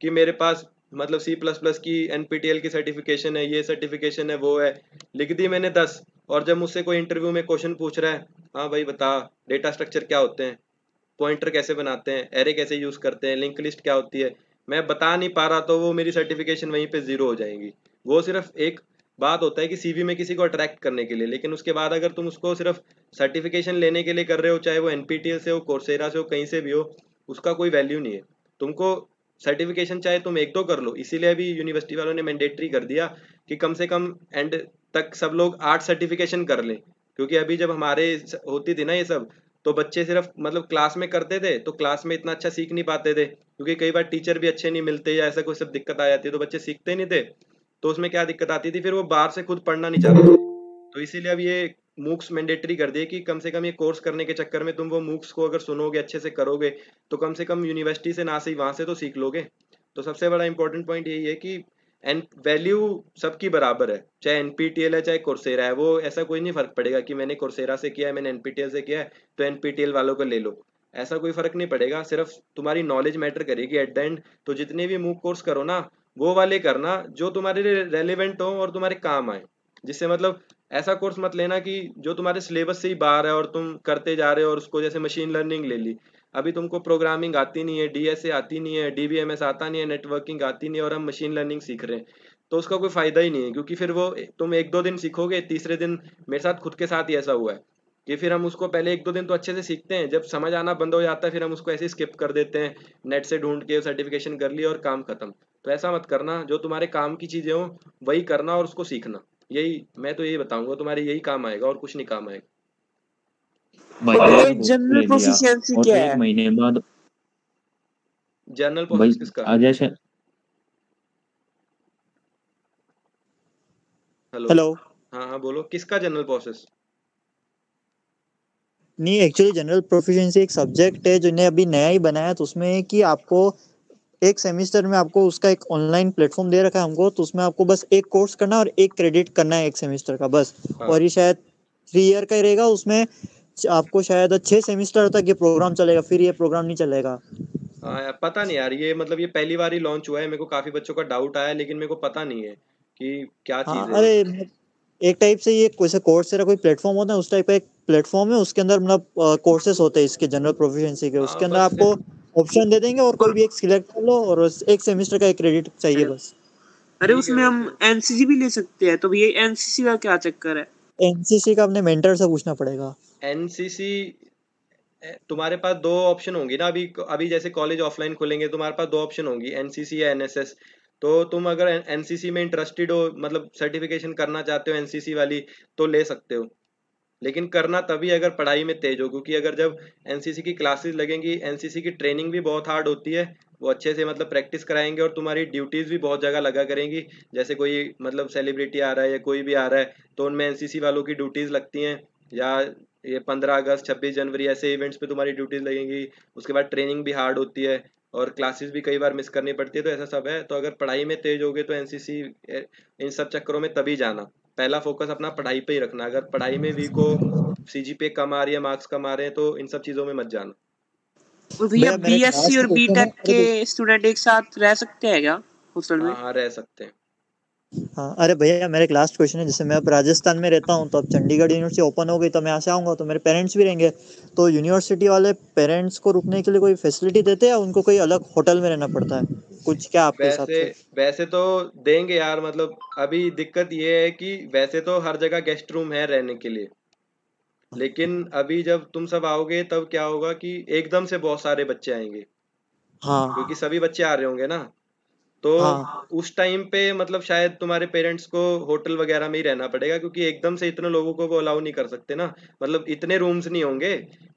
कि मेरे पास मतलब C++ की एनपीटीएल की सर्टिफिकेशन है, ये सर्टिफिकेशन है, वो है, लिख दी मैंने 10, और जब मुझसे कोई इंटरव्यू में क्वेश्चन पूछ रहा है, हाँ भाई बता डेटा स्ट्रक्चर क्या होते हैं, पॉइंटर कैसे बनाते हैं, एरे कैसे यूज करते हैं, लिंक लिस्ट क्या होती है, मैं बता नहीं पा रहा, तो वो मेरी सर्टिफिकेशन वहीं पे जीरो हो जाएगी। वो सिर्फ एक बात होता है कि सीवी में किसी को अट्रैक्ट करने के लिए, लेकिन उसके बाद अगर तुम उसको सिर्फ सर्टिफिकेशन लेने के लिए कर रहे हो, चाहे वो एनपीटीएल से हो, कोर्सेरा से हो, कहीं से भी हो, उसका कोई वैल्यू नहीं है। तुमको सर्टिफिकेशन चाहे तुम एक दो कर लो, इसीलिए अभी यूनिवर्सिटी वालों ने मैंडेटरी कर दिया कि कम से कम एंड तक सब लोग 8 सर्टिफिकेशन कर लें। क्योंकि अभी जब हमारे होती थी ना ये सब, तो बच्चे सिर्फ मतलब क्लास में करते थे, तो क्लास में इतना अच्छा सीख नहीं पाते थे, क्योंकि कई बार टीचर भी अच्छे नहीं मिलते या ऐसा कोई सब दिक्कत आ जाती है, तो बच्चे सीखते नहीं थे। तो उसमें क्या दिक्कत आती थी, फिर वो बाहर से खुद पढ़ना नहीं चाहते थे। तो इसीलिए अब ये मूक्स मैंडेटरी कर दिए कि कम से कम ये कोर्स करने के चक्कर में तुम वो मूक्स को अगर सुनोगे, अच्छे से करोगे, तो कम से कम यूनिवर्सिटी से ना सही वहां से तो सीख लोगे। तो सबसे बड़ा इंपॉर्टेंट पॉइंट यही है कि एंड वैल्यू सबकी बराबर है, चाहे एनपीटीएल है चाहे कोर्सेरा है, वो ऐसा कोई नहीं फर्क पड़ेगा कि मैंने कोर्सेरा से किया है, मैंने एनपीटीएल से किया है तो एनपीटीएल वालों को ले लो, ऐसा कोई फर्क नहीं पड़ेगा। सिर्फ तुम्हारी नॉलेज मैटर करेगी एट द एंड। तो जितने भी मूक कोर्स करो ना, वो वाले करना जो तुम्हारे लिए रेलिवेंट हो और तुम्हारे काम आए। जिससे मतलब ऐसा कोर्स मत लेना कि जो तुम्हारे सिलेबस से ही बाहर है और तुम करते जा रहे हो, और उसको जैसे मशीन लर्निंग ले ली, अभी तुमको प्रोग्रामिंग आती नहीं है, डीएसए आती नहीं है, डीबीएमएस आता नहीं है, नेटवर्किंग आती नहीं है, और हम मशीन लर्निंग सीख रहे हैं, तो उसका कोई फायदा ही नहीं है। क्योंकि फिर वो तुम एक दो दिन सीखोगे, तीसरे दिन, मेरे साथ खुद के साथ ही ऐसा हुआ है कि फिर हम उसको पहले एक दो दिन तो अच्छे से सीखते हैं, जब समझ आना बंद हो जाता है फिर हम उसको ऐसे स्किप कर देते हैं, नेट से ढूंढ के सर्टिफिकेशन कर लिया और काम खत्म। तो ऐसा मत करना, जो तुम्हारे काम की चीजें हो वही करना और उसको सीखना। यही मैं तो यही बताऊंगा, तुम्हारे यही काम आएगा और कुछ नहीं काम आएगा। भाई और ये आपने वो जनरल ले लिया प्रोफिशिएंसी और क्या एक है? महीने बाद जनरल भाई प्रोसेस किसका? आज ऐसे हेलो। हेलो। हाँ हाँ बोलो, किसका जनरल प्रोसेस? नहीं, एक्चुअली जनरल प्रोफिशिएंसी एक सब्जेक्ट है जो इन्हें अभी नया ही बनाया है, तो उसमें है कि आपको एक सेमेस्टर में आपको उसका एक ऑनलाइन प्लेटफॉर्म दे रखा है हमको, तो उसमें आपको बस एक कोर्स करना है और एक क्रेडिट करना है एक सेमेस्टर का बस। हाँ और ये शायद 3 ईयर का ही रहेगा, उसमें आपको शायद 6 सेमेस्टर तक ये प्रोग्राम चलेगा, फिर ये प्रोग्राम नहीं चलेगा। हाँ यार, पता नहीं यार, ये मतलब ये पहली बार ही लॉन्च हुआ है, मेरे को काफी बच्चों का डाउट आया, लेकिन मेरे को पता नहीं है कि क्या हाँ, चीज़ है। अरे एक टाइप से ये जैसे कोर्सेरा कोई प्लेटफॉर्म होता है, उस टाइप का एक प्लेटफॉर्म है, उसके अंदर मतलब कोर्सेस होते हैं इसके जनरल प्रोफिशिएंसी के, हाँ उसके अंदर बस आपको फिर ऑप्शन दे देंगे और कोई भी एक सिलेक्ट कर लो, और एक सेमेस्टर का एक क्रेडिट चाहिए बस। अरे ठीक है उसमें हम वैसे। एनसीसी भी ले सकते हैं, तो भैया एनसीसी का क्या चक्कर है? एनसीसी का अपने मेंटर से पूछना पड़ेगा। एनसीसी तुम्हारे पास दो ऑप्शन होंगी ना, अभी अभी जैसे कॉलेज ऑफलाइन खुलेंगे तुम्हारे पास दो ऑप्शन होंगी, एनसीसी या एनएसएस। तो तुम अगर एनसीसी में इंटरेस्टेड हो, मतलब सर्टिफिकेशन करना चाहते हो एनसीसी वाली, तो ले सकते हो। लेकिन करना तभी अगर पढ़ाई में तेज हो, क्योंकि अगर जब एनसीसी की क्लासेस लगेंगी, एनसीसी की ट्रेनिंग भी बहुत हार्ड होती है, वो अच्छे से मतलब प्रैक्टिस कराएंगे और तुम्हारी ड्यूटीज भी बहुत जगह लगा करेंगी। जैसे कोई मतलब सेलिब्रिटी आ रहा है या कोई भी आ रहा है, तो उनमें एनसीसी वालों की ड्यूटीज लगती हैं, या ये 15 अगस्त 26 जनवरी ऐसे इवेंट्स पे तुम्हारी ड्यूटीज लगेंगी। उसके बाद ट्रेनिंग भी हार्ड होती है और क्लासेस भी कई बार मिस करनी पड़ती है, तो ऐसा सब है। तो अगर पढ़ाई में तेज होगे तो एनसीसी, इन सब चक्करों में तभी जाना। पहला फोकस अपना पढ़ाई पे ही रखना, अगर पढ़ाई में वीक हो, सीजीपीए कम आ रही है, मार्क्स कम आ रहे हैं, तो इन सब चीज़ों में मत जाना। और भैया भैया मेरा एक बीएससी लास्ट और क्वेश्चन है। बीटेक के स्टूडेंट एक साथ रह सकते हैं क्या हॉस्टल में? हाँ हाँ रह सकते हैं। हाँ, अरे भैया मेरा एक लास्ट क्वेश्चन है, जैसे मैं अब राजस्थान में रहता हूँ, तो अब चंडीगढ़ यूनिवर्सिटी ओपन हो गई, तो मैं यहाँ से आऊँगा तो मेरे पेरेंट्स भी रहेंगे, तो यूनिवर्सिटी वाले पेरेंट्स को रुकने के लिए कोई फैसिलिटी देते हैं या उनको कोई अलग होटल में रहना पड़ता है कुछ, क्या आपके हिसाब वैसे से? वैसे तो देंगे यार, मतलब अभी दिक्कत ये है कि वैसे तो हर जगह गेस्ट रूम है रहने के लिए, लेकिन अभी जब तुम सब आओगे तब क्या होगा कि एकदम से बहुत सारे बच्चे आएंगे, क्योंकि हाँ सभी बच्चे आ रहे होंगे ना। तो हाँ उस टाइम पे मतलब शायद तुम्हारे पेरेंट्स को होटल वगैरह में ही रहना पड़ेगा, क्योंकि एकदम से इतने लोगों को वो अलाउ नहीं कर सकते ना, मतलब इतने रूम्स नहीं होंगे।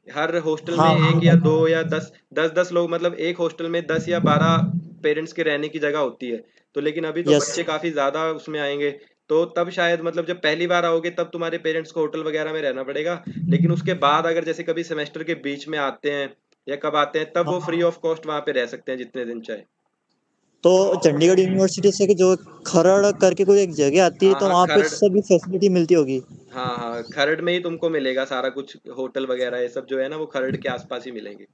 हर हॉस्टल में हाँ एक या दो या 10 लोग, मतलब एक हॉस्टल में 10 या 12 पेरेंट्स के रहने की जगह होती है। तो लेकिन अभी तो यस। बच्चे काफी ज्यादा उसमें आएंगे, तो तब शायद मतलब जब पहली बार आओगे तब तुम्हारे पेरेंट्स को होटल वगैरह में रहना पड़ेगा। लेकिन उसके बाद अगर जैसे कभी सेमेस्टर के बीच में आते हैं या कब आते हैं, तब वो फ्री हाँ, ऑफ कॉस्ट वहां पे रह सकते हैं जितने दिन चाहे। तो चंडीगढ़ यूनिवर्सिटी से कि जो खरड़ करके कोई एक जगह आती है, हाँ तो हाँ वहाँ पे खरड़। सभी फैसिलिटी मिलती होगी। हाँ हाँ खरड़ में ही तुमको मिलेगा सारा कुछ, होटल वगैरह ये सब जो है ना वो खरड़ के आसपास ही मिलेंगे।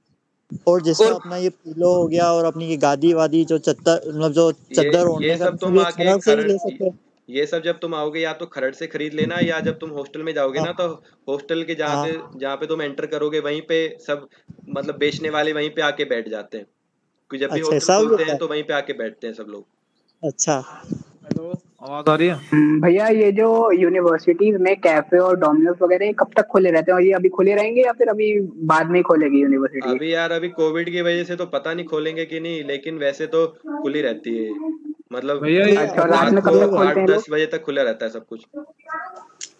और जैसे और अपना ये पिलो हो गया और अपनी ये गादी वादी जो चद्दर, मतलब जो ये चद्दर ये ओढ़ने का, सब तो सब तुम ये आके खरड़ से ही खरड़, ले सकते हैं। ये सब जब तुम आओगे या तो खरड़ से खरीद लेना, या जब तुम हॉस्टल में जाओगे ना, हाँ तो हॉस्टल के हाँ। जहाँ पे तुम एंटर करोगे वहीं पे सब मतलब बेचने वाले वहीं पे आके बैठ जाते हैं, क्योंकि जब भी अच्छा, हॉस्टल ऐसा भी खोलते होता हैं है? तो वहीं पे आके बैठते हैं सब लोग। अच्छा। हेलो, आवाज आ रही है? भैया ये जो यूनिवर्सिटीज में कैफे और डोमिनोज वगैरह ये कब तक खुले रहते हैं, और ये अभी खुले रहेंगे या फिर अभी बाद में ही खोलेगी यूनिवर्सिटी? अभी यार अभी कोविड की वजह से तो पता नहीं खोलेंगे कि नहीं, लेकिन वैसे तो खुली रहती है, मतलब भैया ये अच्छा, और अभी रात में रात कब को तक खोलते आठ हैं दस लोग? बजे तक खुला रहता है सब कुछ।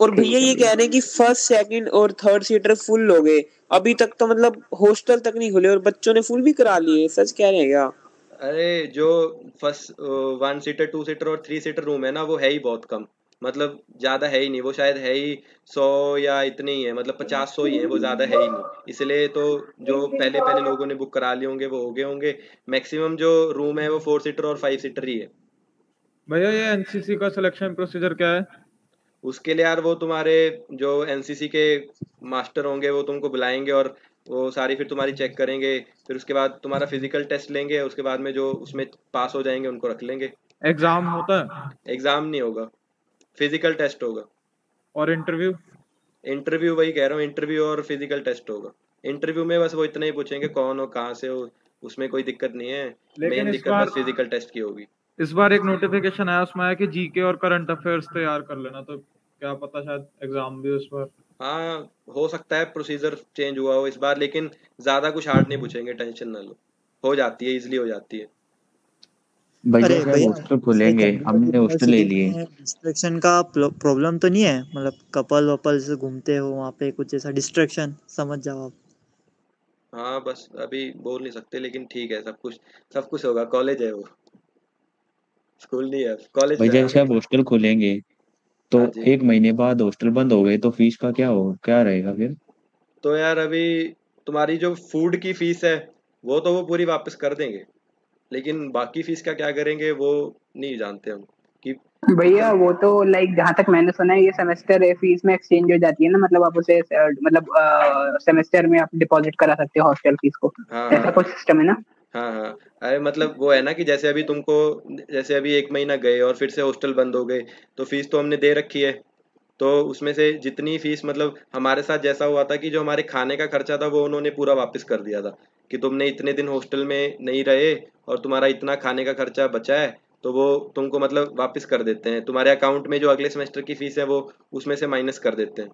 और भैया ठीक है ये कह भैया। रहे हैं कि फर्स्ट सेकंड और थर्ड सीटर फुल हो गए, अभी तक तो मतलब हॉस्टल तक नहीं खुले और बच्चों ने फुल भी करा लिए, सच कह रहे हैं क्या? अरे जो फर्स्ट 1 सीटर 2 सीटर और 3 सीटर रूम है ना, वो है ही बहुत कम, मतलब ज्यादा है ही नहीं, वो शायद है ही 100 या इतने ही है, मतलब 50-100 ही है, वो ज्यादा है ही नहीं। इसलिए तो जो पहले पहले लोगों ने बुक करा लिए होंगे वो हो गए होंगे। मैक्सिमम जो रूम है वो 4 सीटर और 5 सीटर ही है। भैया ये एनसीसी का सिलेक्शन प्रोसीजर क्या है? उसके लिए यार वो तुम्हारे जो एनसीसी के मास्टर होंगे वो तुमको बुलाएंगे और वो सारी फिर तुम्हारी चेक करेंगे। फिर उसके बाद तुम्हारा फिजिकल टेस्ट लेंगे, उसके बाद में जो उसमें पास हो जाएंगे उनको रख लेंगे। एग्जाम होता है एग्जाम नहीं होगा, फिजिकल टेस्ट होगा। और इंटरव्यू? इंटरव्यू वही कह रहा हूँ, इंटरव्यू और फिजिकल टेस्ट होगा। इंटरव्यू में बस वो इतना ही पूछेंगे कौन हो, कहाँ से हो, उसमें कोई दिक्कत नहीं है। लेकिन मेन इस दिक्कत बार बस फिजिकल टेस्ट की होगी। इस बार एक नोटिफिकेशन आया, उसमें आया कि जीके और करंट अफेयर्स तैयार कर लेना, तो क्या पता शायद एग्जाम भी उस बार। हाँ, हो सकता है प्रोसीजर चेंज हुआ हो इस बार, लेकिन ज्यादा कुछ हार्ड नहीं पूछेंगे, टेंशन ना लो, हो जाती है, इजीली हो जाती है। भैया अरे साहब भैया, हॉस्टल जैसे खुलेंगे, चंडीगढ़ हमने हॉस्टल ले यूनिवर्सिटी लिए। में डिस्ट्रैक्शन का प्रॉब्लम तो नहीं है? मतलब कपल वपल से घूमते हो वहाँ पे, कुछ ऐसा डिस्ट्रैक्शन समझ जाओ आप। हाँ बस अभी बोल नहीं सकते, लेकिन ठीक है, सब कुछ होगा, कॉलेज है वो, स्कूल नहीं है, कॉलेज है। भैया हाँ साहब हॉस्टल खुलेंगे तो हाँ जी। 1 महीने बाद हॉस्टल बंद हो गए तो फीस का क्या रहेगा फिर? तो यार अभी तुम्हारी जो फूड की फीस है वो तो वो पूरी वापस कर देंगे, लेकिन बाकी फीस का क्या करेंगे वो नहीं जानते हम कि भैया वो तो लाइक जहाँ तक मैंने सुना है ये सेमेस्टर फीस में एक्सचेंज हो जाती है ना, मतलब आप उसे मतलब सेमेस्टर में आप डिपॉजिट करा सकते हो हॉस्टल फीस को, हाँ ऐसा कुछ हाँ सिस्टम है ना? हाँ हाँ। अरे मतलब वो है ना कि जैसे अभी तुमको, जैसे अभी 1 महीना गए और फिर से हॉस्टल बंद हो गए, तो फीस तो हमने दे रखी है। तो उसमें से जितनी फीस, मतलब हमारे साथ जैसा हुआ था कि जो हमारे खाने का खर्चा था वो उन्होंने पूरा वापस कर दिया था, कि तुमने इतने दिन हॉस्टल में नहीं रहे और तुम्हारा इतना खाने का खर्चा बचा है, तो वो तुमको मतलब वापस कर देते हैं, तुम्हारे अकाउंट में जो अगले सेमेस्टर की फीस है वो उसमें से माइनस कर देते हैं।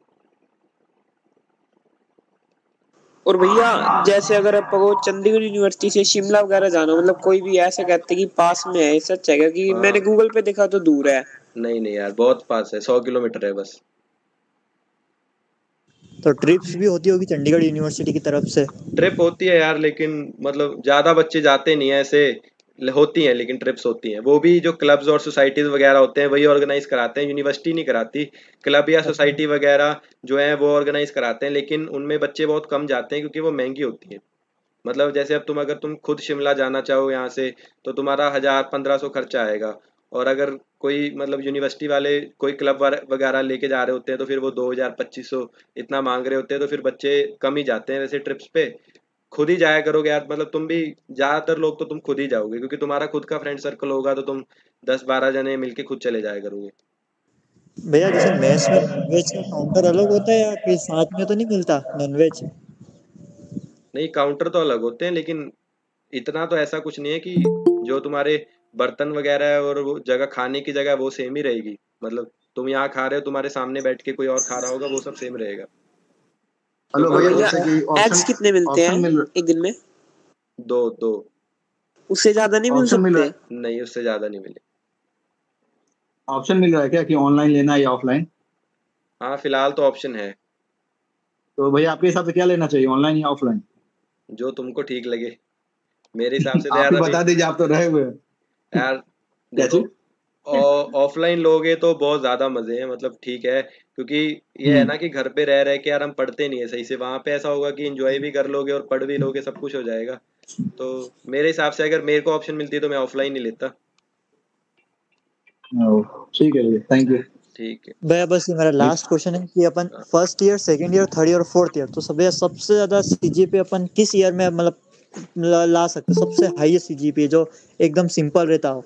और भैया जैसे अगर आपको चंडीगढ़ यूनिवर्सिटी से शिमला वगैरह जाना, मतलब कोई भी ऐसे कहते हैं कि पास में है, सच है? क्योंकि मैंने हाँ, गूगल पे देखा तो दूर है। नहीं नहीं यार, बहुत पास है, 100 किलोमीटर है बस। तो ट्रिप्स भी होती होगी चंडीगढ़ यूनिवर्सिटी की तरफ से? ट्रिप होती है यार, लेकिन मतलब ज्यादा बच्चे जाते नहीं है ऐसे, होती हैं, लेकिन ट्रिप्स होती हैं, वो भी जो क्लब्स और सोसाइटीज वगैरह होते हैं वही ऑर्गेनाइज कराते हैं, यूनिवर्सिटी नहीं कराती। क्लब या अच्छा। सोसाइटी वगैरह जो है वो ऑर्गेनाइज कराते हैं, लेकिन उनमें बच्चे बहुत कम जाते हैं क्योंकि वो महंगी होती हैं। मतलब जैसे अब अगर तुम खुद शिमला जाना चाहो यहाँ से, तो तुम्हारा 1000-1500 खर्चा आएगा। और अगर कोई मतलब यूनिवर्सिटी वाले कोई क्लब वगैरह लेके जा रहे होते हैं तो फिर वो 2000-2500 इतना मांग रहे होते हैं, तो फिर बच्चे कम ही जाते हैं वैसे ट्रिप्स पे। खुद ही जाया करोगे यार, मतलब तुम भी, ज्यादातर लोग तो तुम खुद ही जाओगे क्योंकि तुम्हारा खुद का फ्रेंड सर्कल होगा, तो तुम 10-12 जने मिलके खुद चले जाया करोगे। भैया जैसे मेस में नॉनवेज का काउंटर अलग होता है या कोई साथ में तो नहीं मिलता नॉनवेज? नहीं, काउंटर तो अलग होते हैं, लेकिन इतना तो ऐसा कुछ नहीं है कि जो तुम्हारे बर्तन वगैरह है और वो जगह, खाने की जगह वो सेम ही रहेगी। मतलब तुम यहाँ खा रहे हो, तुम्हारे सामने बैठ के कोई और खा रहा होगा, वो सब सेम रहेगा। तो हेलो और भैया, मतलब भैया जैसे कि एग्स ऑप्शन कितने मिलते ऑप्शन हैं मिल एक दिन में? दो दो। उससे ज्यादा नहीं मिल ऑप्शन मिल रहा सकते? है नहीं, उससे ज्यादा नहीं मिले। ऑप्शन मिल रहा है क्या कि ऑनलाइन लेना है या ऑफलाइन? हाँ, फिलहाल तो ऑप्शन है, तो भैया आपके हिसाब से क्या लेना चाहिए, ऑनलाइन या ऑफलाइन? जो तुमको ठीक लगे। मेरे हिसाब से तो आप यार ही अभी, बता दीजिए, आप तो रहे हुए हैं। यार क्या देखो, चीज? ऑफलाइन लोगे तो बहुत ज्यादा मजे हैं, मतलब ठीक है, क्योंकि ये है हम्म। ना कि घर पे रह रह के यार हम पढ़ते नहीं है सही से, वहां पे ऐसा होगा कि एंजॉय भी कर लोगे और पढ़ भी लोगे, सब कुछ हो जाएगा। तो मेरे हिसाब से अगर मेरे को ऑप्शन मिलती तो मैं ऑफलाइन ही लेता। ओ, ठीक है भैया, थैंक यू। ठीक है। भैया बस ये मेरा लास्ट क्वेश्चन है कि अपन हाँ, first year, second year, third year और फोर्थ ईयर, तो सब सबसे ज्यादा सीजीपीए अपन किस ईयर में मतलब ला सकते हो? सबसे हाईएस्ट सीजीपीए जो एकदम सिंपल रहता हो।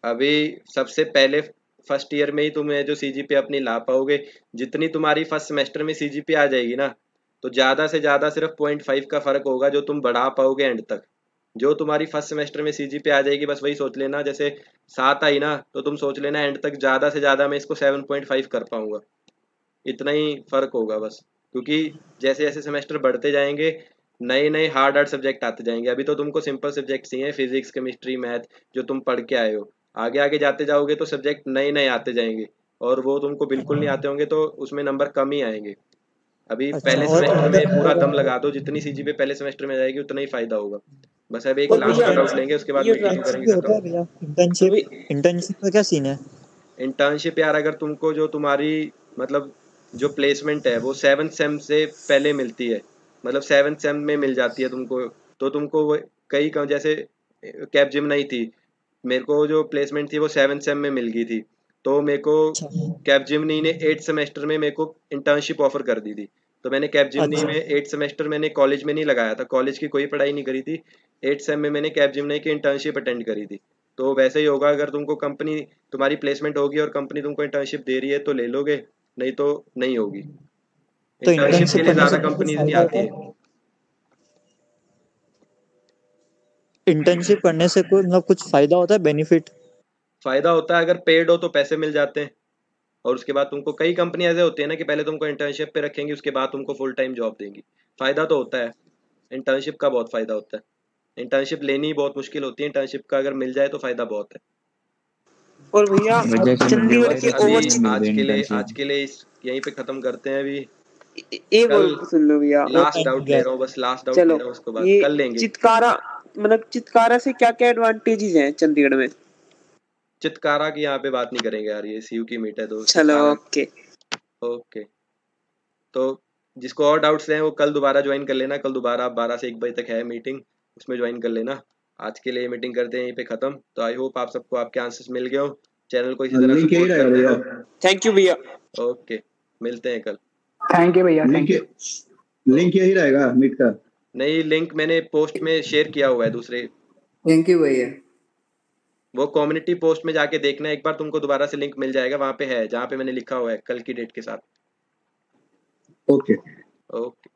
अभी सबसे पहले फर्स्ट ईयर में ही तुम्हें जो सीजीपी अपनी ला पाओगे, जितनी तुम्हारी फर्स्ट सेमेस्टर में सीजीपी आ जाएगी ना, तो ज्यादा से ज्यादा सिर्फ 0.5 का फर्क होगा जो तुम बढ़ा पाओगे एंड तक। जो तुम्हारी फर्स्ट सेमेस्टर में सीजीपी आ जाएगी, बस वही सोच लेना, जैसे 7 आई ना, तो तुम सोच लेना एंड तक ज्यादा से ज्यादा मैं इसको 7.5 कर पाऊंगा, इतना ही फर्क होगा बस। क्योंकि जैसे जैसे सेमेस्टर बढ़ते जाएंगे, नए नए हार्ड हार्ड सब्जेक्ट आते जाएंगे, अभी तो तुमको सिंपल सब्जेक्ट्स ही हैं, फिजिक्स, केमिस्ट्री, मैथ, जो तुम पढ़ के आए हो। आगे आगे जाते जाओगे तो सब्जेक्ट नए नए आते जाएंगे, और वो तुमको बिल्कुल नहीं आते होंगे तो उसमें नंबर कम ही आएंगे। अभी अच्छा, पहले और सेमेस्टर में पूरा दम इंटर्नशिप? लगा दो, जितनी सीजीपीए पहले सेमेस्टर में जाएगी उतना ही फायदा होगा। बस अब एक और लास्ट भैया का डाउट लेंगे, उसके बाद ये मीटिंग इंटर्नशिप करेंगे, भी खत्म। होता है भैया? और इंटर्नशिप, भी इंटर्नशिप का क्या सीन है? इंटर्नशिप यार, अगर तुमको जो तुम्हारी मतलब जो प्लेसमेंट है वो 7th सेम से पहले मिलती है, मतलब 7th सेम में मिल जाती है तुमको, तो तुमको वो कई जैसे कैप जिमनाई थी, मेरे को जो प्लेसमेंट थी वो 7th सेम में मिल गई थी, तो मेरे को अच्छा कैपजेमिनी ने 8th सेमेस्टर में मेरे को इंटर्नशिप ऑफर कर दी थी। तो मैंने कैपजेमिनी अच्छा में 8th सेमेस्टर मैंने कॉलेज में नहीं लगाया था, कॉलेज की कोई पढ़ाई नहीं करी थी। 8th सेम में मैंने कैपजेमिनी की इंटर्नशिप अटेंड करी थी। तो वैसे ही होगा, अगर तुमको कंपनी तुम्हारी प्लेसमेंट होगी और कंपनी तुमको इंटर्नशिप दे रही है तो ले लोगे, नहीं तो नहीं होगी। तो इंटर्नशिप के इंटर्नशिप लिए करने से ज्यादा कुछ कंपनीज नहीं फायदा आती होता है। है? इंटर्नशिप करने से कोई मतलब कुछ फायदा होता है, बेनिफिट? फायदा होता है, अगर पेड हो तो पैसे मिल जाते हैं, और उसके बाद तुमको कई कंपनी ऐसे होती है ना कि पहले तुमको इंटर्नशिप पे रखेंगी, उसके बाद तुमको फुल टाइम जॉब देंगी। फायदा तो होता है, इंटर्नशिप का बहुत फायदा होता है। इंटर्नशिप लेनी ही बहुत मुश्किल होती है, इंटर्नशिप का अगर मिल जाए तो फायदा बहुत है। और भैया वजह से मुझे चंडीगढ़ बस के वापस अभी नहीं ओवर मिल आज रही के लिए इंटर्नशिप। यहीं पे खत्म करते हैं अभी। एक कल और सुन लो भैया। वो लास्ट टाइम हो डाउट गया ले है। रहा हूँ, बस लास्ट डाउट ले चलो रहा हूँ, उसके बाद ये कल लेंगे। चितकारा, मतलब चितकारा से क्या क्या एडवांटेजेस हैं चंडीगढ़ में? चितकारा की यहाँ पे बात नहीं करेंगे यार, ये सीयू की मीट है तो चलो चितकारा। ओके। ओके, तो जिसको और डाउट्स हैं वो कल दोबारा ज्वाइन कर लेना। कल दोबारा 12 से 1 बजे तक है मीटिंग, उसमें ज्वाइन कर लेना। आज के लिए मीटिंग करते हैं यहीं पे खत्म। तो आई होप आप सबको आपके आंसर्स मिल गए हो। चैनल को इसी तरह लिंक यही सपोर्ट रहेगा करते भैया। रहो। थैंक यू भैया। ओके, मिलते हैं कल। थैंक यू भैया, लिंक थैंक यू। लिंक यही रहेगा मीट का। नहीं, लिंक मैंने पोस्ट में शेयर किया हुआ है दूसरे, थैंक यू भैया। वो कम्युनिटी पोस्ट में जाके देखना एक बार, तुमको दोबारा से लिंक मिल जाएगा, वहां पे है जहाँ पे मैंने लिखा हुआ है कल की डेट के साथ। ओके। ओके।